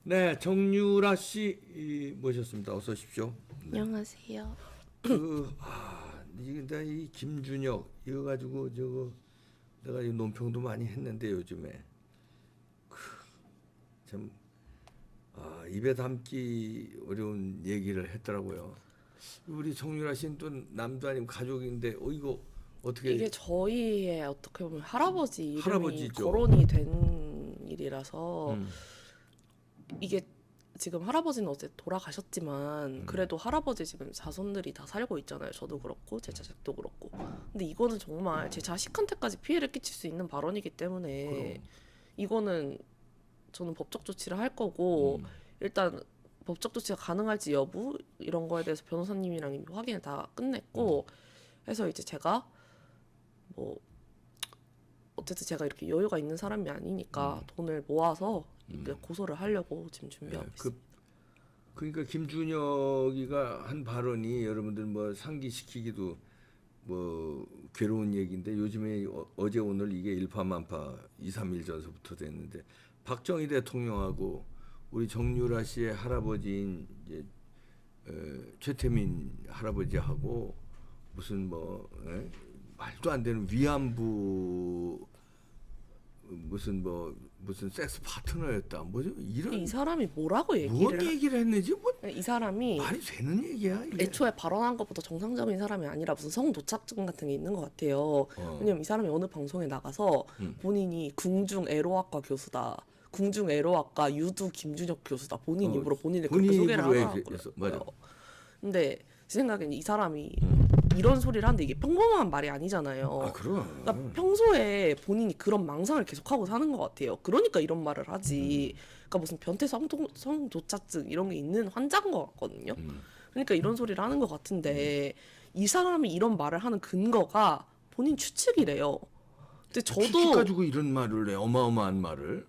네, 정유라 씨 모셨습니다. 어서 오십시오. 네. 안녕하세요. 근데 이 김준혁 이거 가지고 내가 이 논평도 많이 했는데 요즘에 참 입에 담기 어려운 얘기를 했더라고요. 우리 정유라 씨는 또 남도 아니고 가족인데 이거 어떻게 이게 저희의 어떻게 보면 할아버지 이름이 할아버지죠. 거론이 된 일이라서 음, 이게 지금 할아버지는 어제 돌아가셨지만 그래도 할아버지 지금 자손들이 다 살고 있잖아요. 저도 그렇고 제 자식도 그렇고. 근데 이거는 정말 제 자식한테까지 피해를 끼칠 수 있는 발언이기 때문에 그럼. 이거는 저는 법적 조치를 할 거고 일단 법적 조치가 가능할지 여부 이런 거에 대해서 변호사님이랑 이미 확인을 다 끝냈고 해서 이제 제가 뭐 어쨌든 제가 이렇게 여유가 있는 사람이 아니니까 돈을 모아서 이제 고소를 하려고 지금 준비하고 예, 있습니다. 그러니까 김준혁이가 한 발언이 여러분들 뭐 상기시키기도 뭐 괴로운 얘기인데 요즘에 어제 오늘 이게 일파만파 2, 3일 전서부터 됐는데 박정희 대통령하고 우리 정유라 씨의 할아버지인 이제 최태민 할아버지하고 무슨 말도 안 되는 위안부 무슨 섹스 파트너였다 뭐죠 이런 이 사람이 뭐라고 뭔 얘기를 얘기를 했는지 뭐 이 사람이 말이 되는 얘기야 이게. 애초에 발언한 것부터 정상적인 사람이 아니라 무슨 성도착증 같은 게 있는 것 같아요. 왜냐면 이 사람이 어느 방송에 나가서 본인이 궁중 에로학과 교수다. 궁중 에로학과 유두 김준혁 교수다. 본인 입으로 본인을 그렇게 본인 소개를 입으로 하더라고요. 맞아. 근데 제 생각에는 이 사람이 이런 소리를 하는데 이게 평범한 말이 아니잖아요. 아 그럼. 그러니까 평소에 본인이 그런 망상을 계속하고 사는 것 같아요. 그러니까 이런 말을 하지. 그러니까 무슨 변태 성도착증 이런 게 있는 환자인 것 같거든요. 그러니까 이런 소리를 하는 것 같은데 이 사람이 이런 말을 하는 근거가 본인 추측이래요. 근데 추측 저도 가지고 이런 말을 해 어마어마한 말을.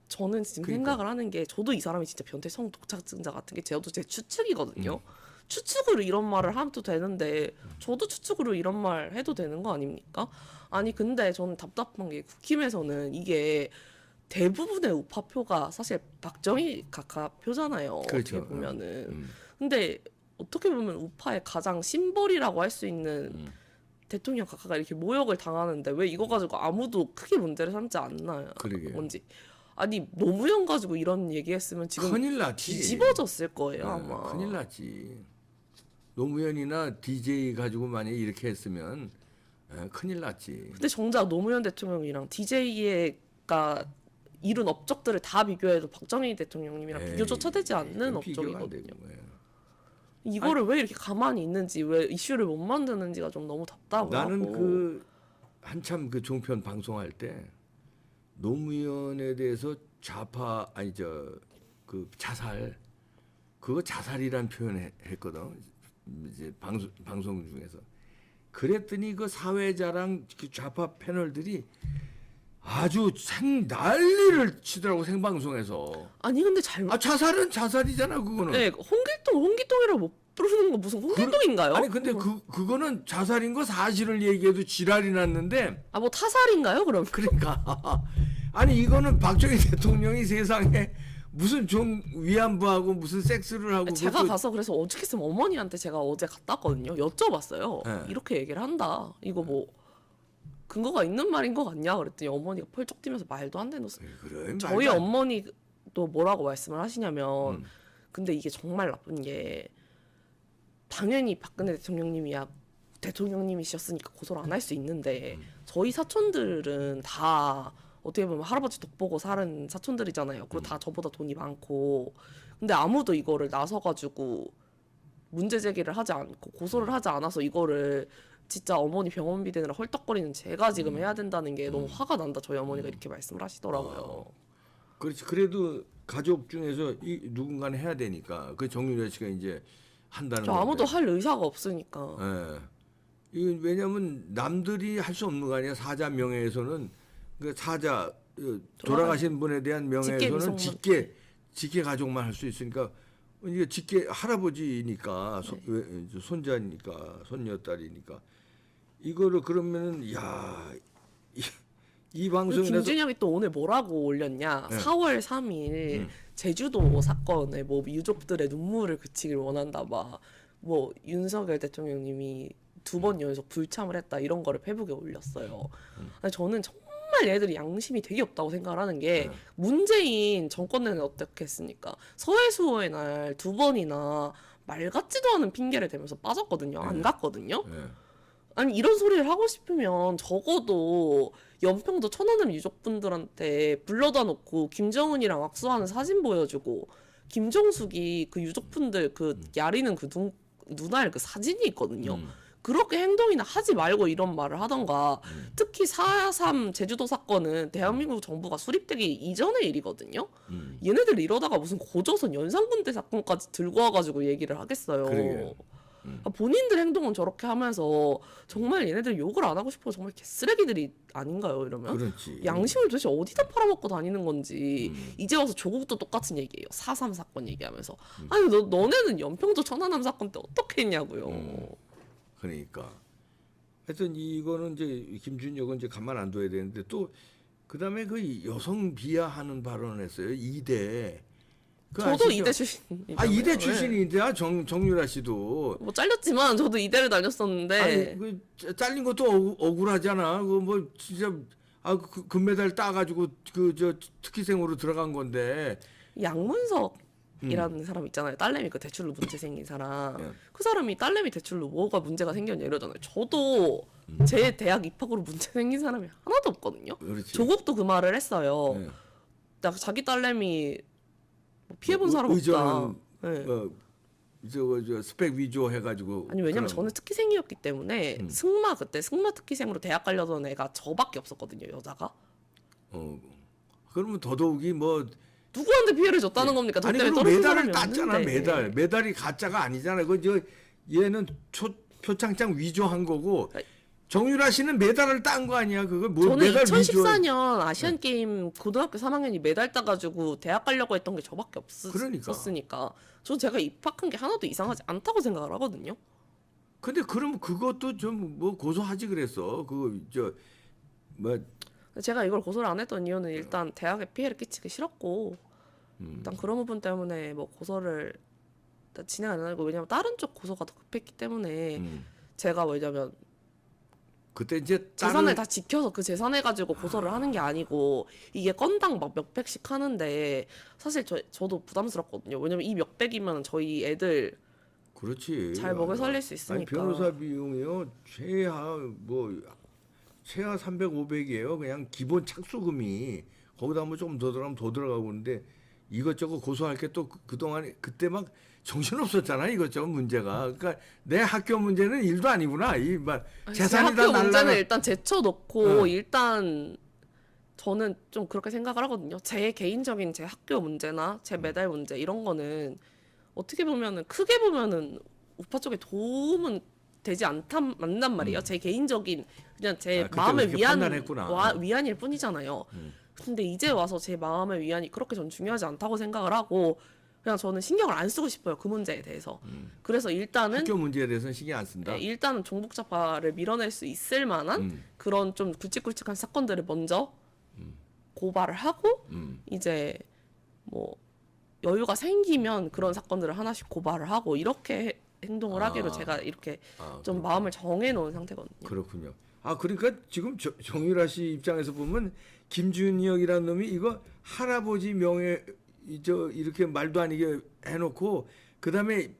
저는 지금 그러니까. 생각을 하는 게 저도 이 사람이 진짜 변태 성도착증자 같은 게 저도 제 추측이거든요. 추측으로 이런 말을 하도 되는데 저도 추측으로 이런 말 해도 되는 거 아닙니까? 아니 근데 저는 답답한 게 국힘에서는 이게 대부분의 우파표가 사실 박정희 각하표잖아요. 그렇죠. 어떻게 보면은. 근데 어떻게 보면 우파의 가장 심벌이라고 할 수 있는 대통령 각하가 이렇게 모욕을 당하는데 왜 이거 가지고 아무도 크게 문제를 삼지 않나요? 그러게요. 뭔지. 아니 노무현 가지고 이런 얘기했으면 지금 큰일 났지. 뒤집어졌을 거예요 아마. 큰일 났지. 노무현이나 DJ 가지고 만약에 이렇게 했으면 큰일 났지. 근데 정작 노무현 대통령이랑 DJ가 이룬 업적들을 다 비교해도 박정희 대통령님이랑 에이, 비교조차 되지 않는 비교가 안 업적이거든요. 되는 거예요. 이거를 왜 이렇게 가만히 있는지 왜 이슈를 못 만드는지가 좀 너무 답답하고. 나는 그 한참 그 종편 방송할 때 노무현에 대해서 좌파 아니 그 자살 그거 자살이란 표현을 했거든. 이제 방송 중에서 그랬더니 그 사회자랑 그 좌파 패널들이 아주 난리를 치더라고 생방송에서. 아니 근데 잘못. 자살은 자살이잖아 그거는. 네, 홍길동이라고 못 부르는 거 무슨 홍길동인가요? 아니 근데 그거는 자살인 거 사실을 얘기해도 지랄이 났는데. 뭐 타살인가요 그럼? 그러니까 아니 이거는 박정희 대통령이 세상에 무슨 좀 위안부하고 무슨 섹스를 하고 제가 그것도- 가서 그래서 어떻겠으면 어머니한테 제가 어제 갔다 왔거든요. 여쭤봤어요. 네. 이렇게 얘기를 한다. 이거 뭐 근거가 있는 말인 것 같냐 그랬더니 어머니가 펄쩍 뛰면서 말도 안 되는 그래, 저희 말도 안- 어머니도 뭐라고 말씀을 하시냐면 근데 이게 정말 나쁜 게 당연히 박근혜 대통령님이셨으니까 고소를 안 할 수 있는데 저희 사촌들은 다 어떻게 보면 할아버지 덕보고 살은 사촌들이잖아요. 그리고 다 저보다 돈이 많고 근데 아무도 이거를 나서가지고 문제 제기를 하지 않고 고소를 하지 않아서 이거를 진짜 어머니 병원비 되느라 헐떡거리는 제가 지금 해야 된다는 게 너무 화가 난다. 저희 어머니가 이렇게 말씀을 하시더라고요. 그렇지. 그래도 가족 중에서 누군가는 해야 되니까 그 정유라 씨가 이제 한다는 저 건데. 아무도 할 의사가 없으니까. 예. 이건 왜냐면 남들이 할 수 없는 거 아니야. 사자 명예에서는 그 사자 돌아가신 분에 대한 명예에서는 직계 직계 가족만 할 수 있으니까 이게 직계 할아버지니까 손자니까 손녀딸이니까 이거를 그러면은 이 그리고 방송에서 김준혁이 또 오늘 뭐라고 올렸냐? 네. 4월 3일 제주도 사건에 뭐 유족들의 눈물을 그치길 원한다 뭐 윤석열 대통령님이 2번 연속 불참을 했다 이런 거를 페북에 올렸어요. 아니, 저는 정말 얘들이 양심이 되게 없다고 생각을 하는 게 문재인 정권 내내 어떻게 했습니까? 서해수호의 날 2번이나 말 같지도 않은 핑계를 대면서 빠졌거든요. 안 갔거든요. 네. 아니 이런 소리를 하고 싶으면 적어도 연평도 천안함 유족분들한테 불러다 놓고 김정은이랑 악수하는 사진 보여주고 김정숙이 그 유족분들 그 야리는 그 눈알 그 사진이 있거든요. 그렇게 행동이나 하지 말고 이런 말을 하던가 특히 4.3 제주도 사건은 대한민국 정부가 수립되기 이전의 일이거든요. 얘네들 이러다가 무슨 고조선 연산군대 사건까지 들고 와가지고 얘기를 하겠어요. 그러게. 본인들 행동은 저렇게 하면서 정말 얘네들 욕을 안 하고 싶어 정말 개쓰레기들이 아닌가요 이러면? 그렇지. 양심을 도대체 어디다 팔아먹고 다니는 건지 이제 와서 조국도 똑같은 얘기예요. 4.3 사건 얘기하면서 아니 너네는 연평도 천안함 사건 때 어떻게 했냐고요. 그러니까 하여튼 이거는 이제 김준혁은 이제 가만 안 둬야 되는데 또 그다음에 그 여성 비하하는 발언을 했어요. 이대. 그거 저도 아시죠? 이대 출신이잖아요. 아 이대 네. 출신인데 정유라 씨도 뭐 잘렸지만 저도 이대를 다녔었는데 아니 그 잘린 것도 억울하잖아. 그 뭐 진짜 그 금메달 따가지고 그 저 특기생으로 들어간 건데. 양문석이라는 사람 있잖아요. 딸내미 그 대출로 문제 생긴 사람. 네. 그 사람이 딸내미 대출로 뭐가 문제가 생겼냐 이러잖아요. 저도 제 대학 입학으로 문제 생긴 사람이 하나도 없거든요. 그렇지. 조국도 그 말을 했어요. 네. 나 자기 딸내미 뭐 피해본 뭐 사람 없다. 의전은 네. 저 스펙 위조 해가지고. 아니 왜냐면 그런- 저는 특기생이었기 때문에 그때 승마 특기생으로 대학 가려던 애가 저밖에 없었거든요. 여자가. 그러면 더더욱이 뭐 누구한테 피해를 줬다는 겁니까? 저 아니 때문에 그럼 떨어진 메달을 사람이 땄잖아. 없는데. 메달이 가짜가 아니잖아. 그저 얘는 표창장 위조한 거고 정유라 씨는 메달을 딴 거 아니야. 그거 뭐 저는 메달 위조. 2014년 아시안 게임 고등학교 3학년이 메달 따가지고 대학 가려고 했던 게 저밖에 그러니까. 없었으니까. 전 제가 입학한 게 하나도 이상하지 않다고 생각을 하거든요. 근데 그럼 그것도 좀 뭐 고소하지 그랬어. 그거 뭐 제가 이걸 고소를 안 했던 이유는 일단 대학에 피해를 끼치기 싫었고 일단 그런 부분 때문에 뭐 고소를 일단 진행 안 하고 왜냐면 다른 쪽 고소가 더 급했기 때문에 제가 왜냐면 그때 이제 재산을 다 지켜서 그 재산을 가지고 고소를 하는 게 아니고 이게 건당 막 몇백씩 하는데 사실 저도 부담스럽거든요. 왜냐면 이 몇백이면 저희 애들 그렇지. 잘 먹여 살릴 수 있으니까. 아니, 변호사 비용이요 최하 300, 500이에요. 그냥 기본 착수금이 거기다 뭐 조금 더 들어가면 더 들어가고 그러는데 이것저것 고소할 게 또 그동안 그때 막 정신 없었잖아. 이것저것 문제가. 그러니까 내 학교 문제는 일도 아니구나. 제 재산이 다 학교 문제는 날라가. 일단 제쳐놓고 일단 저는 좀 그렇게 생각을 하거든요. 제 개인적인 제 학교 문제나 제 메달 문제 이런 거는 어떻게 보면은 크게 보면은 우파 쪽에 도움은 되지 않단 말이에요. 제 개인적인 그냥 제 그때 마음의 그렇게 판단했구나. 위안일 뿐이잖아요. 근데 이제 와서 제 마음의 위안이 그렇게 전 중요하지 않다고 생각을 하고 그냥 저는 신경을 안 쓰고 싶어요. 그 문제에 대해서. 그래서 일단은 학교 문제에 대해서는 신경 안 쓴다. 네, 일단은 종북자파를 밀어낼 수 있을 만한 그런 좀 굵직굵직한 사건들을 먼저 고발을 하고 이제 뭐 여유가 생기면 그런 사건들을 하나씩 고발을 하고 이렇게 행동을 하기로 제가 이렇게 좀 마음을 정해놓은 상태거든요. 그렇군요. 그러니까 지금 정유라 씨 입장에서 보면 김준혁이라는 놈이 이거 할아버지 명예 이렇게 말도 아니게 해놓고 그다음에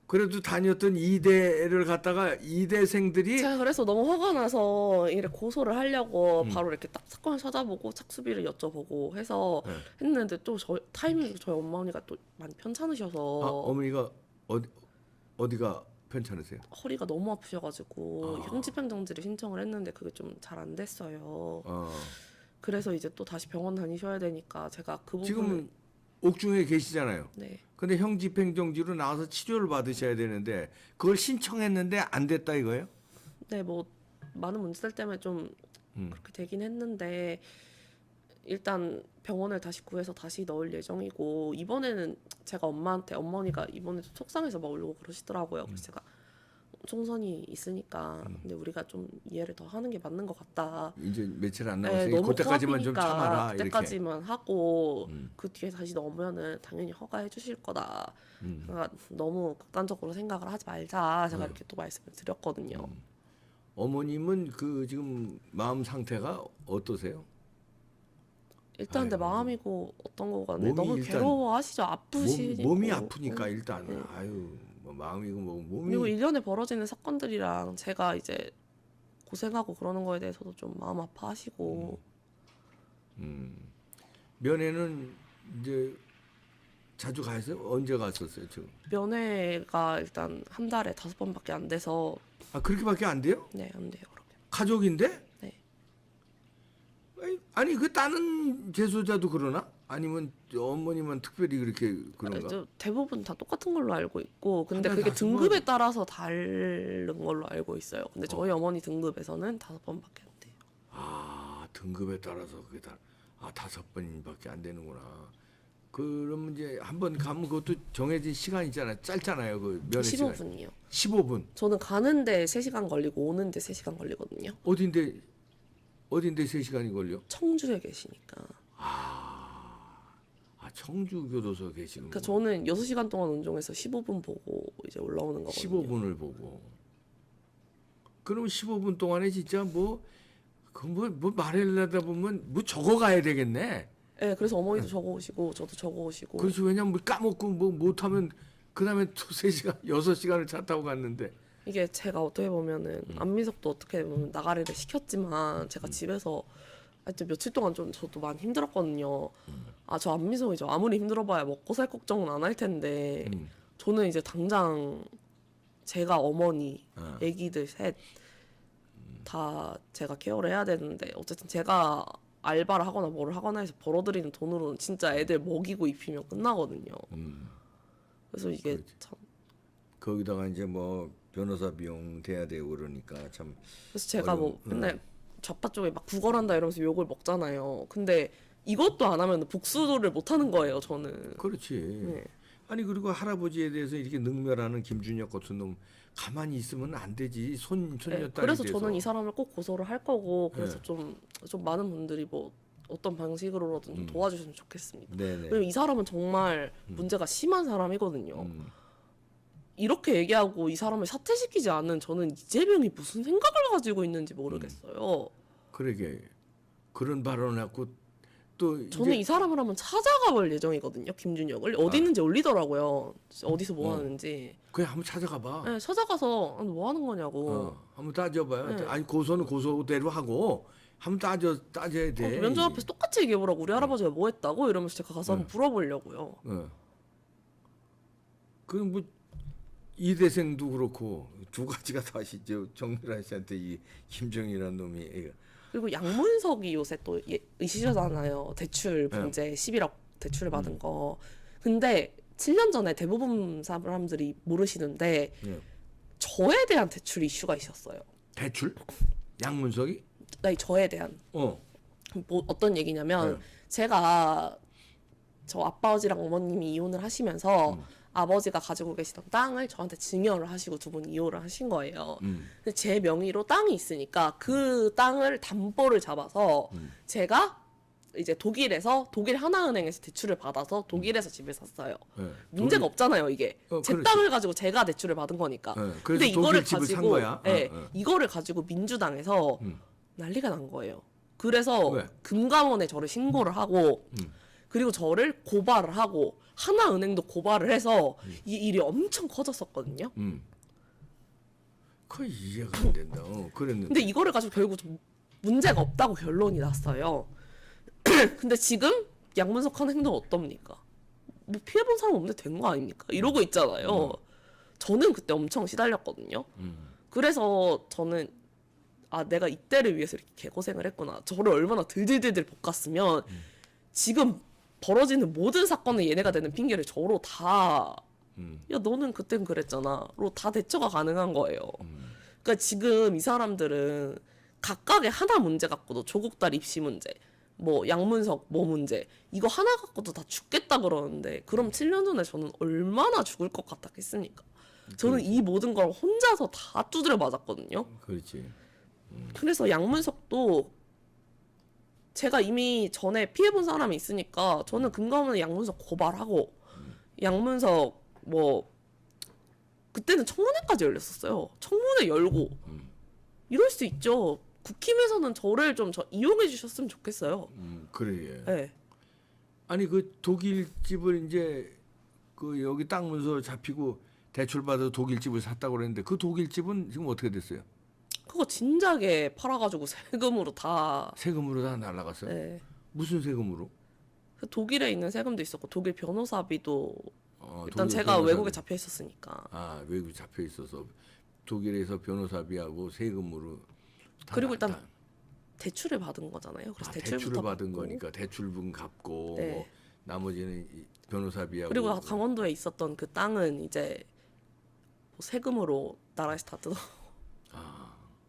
그래도 다녔던 이대를 갖다가 이대생들이 제가 그래서 너무 화가 나서 이렇게 고소를 하려고 바로 이렇게 딱 사건을 찾아보고 착수비를 여쭤보고 해서 했는데 또 타이밍이 저희 어머니가 또 많이 편찮으셔서 어머니가 어디가 편찮으세요? 허리가 너무 아프셔가지고 형집행정지를 신청을 했는데 그게 좀 잘 안 됐어요. 그래서 이제 또 다시 병원 다니셔야 되니까 제가 그 부분을 지금 옥중에 계시잖아요. 네. 근데 형집행정지로 나와서 치료를 받으셔야 되는데 그걸 신청했는데 안 됐다 이거예요? 네, 뭐 많은 문제들 때문에 좀 그렇게 되긴 했는데 일단 병원을 다시 구해서 다시 넣을 예정이고 이번에는 제가 어머니가 이번에도 속상해서 막 울고 그러시더라고요. 그래서 제가 총선이 있으니까 근데 우리가 좀 이해를 더 하는 게 맞는 것 같다. 이제 며칠 안 네, 남았으니 너무 그때까지만 좀 코앞이니까 참아라 이렇게. 그때까지만 하고 그 뒤에 다시 넘으면은 당연히 허가해 주실 거다. 그러니까 너무 극단적으로 생각을 하지 말자. 제가 이렇게 또 말씀을 드렸거든요. 어머님은 그 지금 마음 상태가 어떠세요? 일단 내 아이고. 마음이고 어떤 거가 몸이 너무 일단 괴로워하시죠. 아프시고 몸이 아프니까 네. 일단 네. 아유 뭐 마음이고 뭐 그리고 몸이 1년에 벌어지는 사건들이랑 제가 이제 고생하고 그러는 거에 대해서도 좀 마음 아파하시고 면회는 이제 자주 가세요? 언제 갔었어요 지금? 면회가 일단 한 달에 5번밖에 안 돼서 아 그렇게밖에 안 돼요? 네, 안 돼요. 그렇게. 가족인데? 네. 아니 그 다른 재소자도 그러나? 아니면 어머님은 특별히 그렇게 그런가? 저 대부분 다 똑같은 걸로 알고 있고 근데 한 달에 그게 5번? 등급에 따라서 다른 걸로 알고 있어요. 근데 저희 어머니 등급에서는 5번밖에 안 돼요. 아 등급에 따라서 그게 다 5번밖에 안 되는구나. 그러면 이제 한 번 가면 그것도 정해진 시간 있잖아요. 짧잖아요. 그 면회 시간. 15분이요. 15분. 저는 가는데 3시간 걸리고 오는데 3시간 걸리거든요. 어딘데 3시간이 걸려? 청주에 계시니까. 청주 교도소 계시는 그러니까 거. 저는 6시간 동안 운종해서 15분 보고 이제 올라오는 거거든요. 15분을 보고. 그럼 15분 동안에 진짜 뭐 말하려다 보면 뭐 적어 가야 되겠네. 네, 그래서 어머니도 적어오시고 저도 적어오시고. 그렇지 왜냐면 뭐 까먹고 뭐 못하면 그다음에 또 3시간 6시간을 차 타고 갔는데. 이게 제가 어떻게 보면은 안민석도 어떻게 보면 나가리를 시켰지만 제가 집에서 하여튼 며칠 동안 좀 저도 많이 힘들었거든요. 아, 저 안민석이 저 아무리 힘들어봐야 먹고 살 걱정은 안 할 텐데 저는 이제 당장 제가 어머니, 애기들 셋 다 제가 케어를 해야 되는데 어쨌든 제가 알바를 하거나 뭐를 하거나 해서 벌어들이는 돈으로는 진짜 애들 먹이고 입히면 끝나거든요. 그래서 이게 그렇지. 참 거기다가 이제 뭐 변호사 비용 대야 되고 그러니까 참. 그래서 제가 뭐 어려운, 맨날 좌파 쪽에 막 구걸한다 이러면서 욕을 먹잖아요. 근데 이것도 안 하면 복수를 못 하는 거예요, 저는. 그렇지. 네. 아니 그리고 할아버지에 대해서 이렇게 능멸하는 김준혁 같은 놈 가만히 있으면 안 되지. 손녀 네, 딸이 그래서 돼서. 저는 이 사람을 꼭 고소를 할 거고 그래서 네. 좀 많은 분들이 뭐 어떤 방식으로든 좀 도와주시면 좋겠습니다. 네네. 왜냐면 이 사람은 정말 문제가 심한 사람이거든요. 이렇게 얘기하고 이 사람을 사퇴시키지 않은 저는 이재명이 무슨 생각을 가지고 있는지 모르겠어요. 그러게 그런 발언을 하고 또 저는 이제 이 사람을 한번 찾아가 볼 예정이거든요. 김준혁을 어디 있는지 올리더라고요. 어디서 뭐 하는지. 그냥 한번 찾아가 봐. 네, 찾아가서 뭐 하는 거냐고. 한번 따져봐요. 네. 아니 고소는 고소대로 하고 한번 따져야 돼. 면접 앞에서 똑같이 얘기해보라고. 우리 할아버지가 뭐 했다고? 이러면서 제가 가서 한번 물어보려고요. 그럼 뭐 이대생도 그렇고 두 가지가 다시 정미라 씨한테 이 김정이라는 놈이 애가. 그리고 양문석이 요새 또 이시잖아요. 대출 문제 11억 대출을 받은 거. 근데 7년 전에 대부분 사람들이 모르시는데 예. 저에 대한 대출 이슈가 있었어요. 대출? 양문석이? 아니, 저에 대한. 뭐 어떤 얘기냐면 제가 저 아버지랑 어머님이 이혼을 하시면서 아버지가 가지고 계시던 땅을 저한테 증여를 하시고 두 분 이혼을 하신 거예요. 근데 제 명의로 땅이 있으니까 그 땅을 담보를 잡아서 제가 이제 독일 하나은행에서 대출을 받아서 독일에서 집을 샀어요. 네. 문제가 없잖아요, 이게. 제 그렇지. 땅을 가지고 제가 대출을 받은 거니까. 그래서 근데 이거를 독일 집을 산 가지고 거야? 네, 이거를 가지고 민주당에서 난리가 난 거예요. 그래서 왜? 금감원에 저를 신고를 하고 그리고 저를 고발을 하고 하나은행도 고발을 해서 이 일이 엄청 커졌었거든요. 거의 이해가 안 된다. 그랬는데. 근데 이거를 가지고 결국 좀 문제가 없다고 결론이 났어요. 근데 지금 양문석 하는 행동 어떻습니까? 뭐 피해본 사람 없는데 된 거 아닙니까? 이러고 있잖아요. 저는 그때 엄청 시달렸거든요. 그래서 저는 내가 이때를 위해서 이렇게 개고생을 했구나. 저를 얼마나 들들들들 볶았으면 지금 벌어지는 모든 사건에 얘네가 되는 핑계를 저로 다 야, 너는 그땐 그랬잖아.로 다 대처가 가능한 거예요. 그러니까 지금 이 사람들은 각각의 하나 문제 갖고도 조국 딸 입시 문제, 뭐 양문석 뭐 문제 이거 하나 갖고도 다 죽겠다 그러는데 그럼 7년 전에 저는 얼마나 죽을 것 같았겠습니까? 저는 이 모든 걸 혼자서 다 두드려 맞았거든요. 그렇지. 그래서 양문석도 제가 이미 전에 피해본 사람이 있으니까 저는 근거 없는 양문석 고발하고 양문석 뭐 그때는 청문회까지 열렸었어요. 청문회 열고 이럴 수 있죠. 국힘에서는 저를 좀 이용해 주셨으면 좋겠어요. 그래. 네. 아니 그 독일 집을 이제 그 여기 땅 문서 잡히고 대출 받아서 독일 집을 샀다고 그랬는데 그 독일 집은 지금 어떻게 됐어요? 그거 진작에 팔아가지고 세금으로 다. 세금으로 다 날라갔어요? 네. 무슨 세금으로? 그 독일에 있는 세금도 있었고 독일 변호사비도 일단 독일 제가 변호사비. 외국에 잡혀 있었으니까. 아 외국에 잡혀 있어서 독일에서 변호사비하고 세금으로 다 그리고 일단 대출을 받은 거잖아요. 그래서 대출을 대출부터 받은 받고. 거니까 대출분 갚고 네. 뭐 나머지는 이 변호사비하고 그리고 강원도에 있었던 그 땅은 이제 뭐 세금으로 나라에서 다 뜯어.